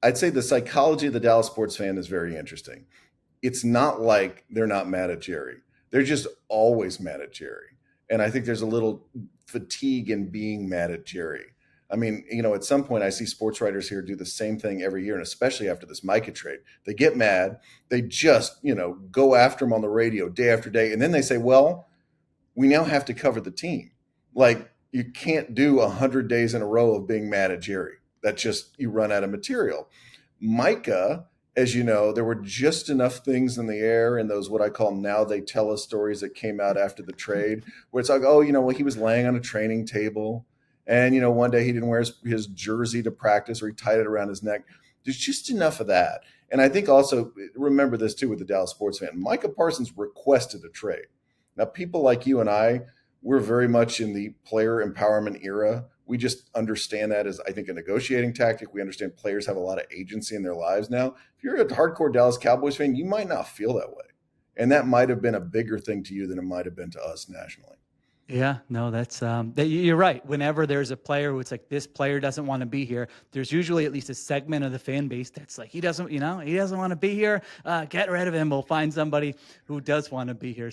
I'd say the psychology of the Dallas sports fan is very interesting. It's not like they're not mad at Jerry. They're just always mad at Jerry. And I think there's a little fatigue in being mad at Jerry. I mean, at some point I see sports writers here do the same thing every year, and especially after this Micah trade. They get mad. They just, go after him on the radio day after day. And then they say, well, we now have to cover the team. Like, you can't do 100 days in a row of being mad at Jerry. That's just, you run out of material. Micah, as you know, there were just enough things in the air in those what I call now they tell us stories that came out after the trade, where it's like, oh, well, he was laying on a training table, and one day he didn't wear his jersey to practice, or he tied it around his neck. There's just enough of that. And I think also, remember this too with the Dallas sports fan, Micah Parsons requested a trade. Now, people like you and I, we're very much in the player empowerment era. We just understand that as, I think, a negotiating tactic. We understand players have a lot of agency in their lives now. If you're a hardcore Dallas Cowboys fan, you might not feel that way. And that might have been a bigger thing to you than it might have been to us nationally. Yeah, no, that's you're right. Whenever there's a player who it's like, this player doesn't want to be here, there's usually at least a segment of the fan base that's like, he doesn't want to be here. Get rid of him. We'll find somebody who does want to be here.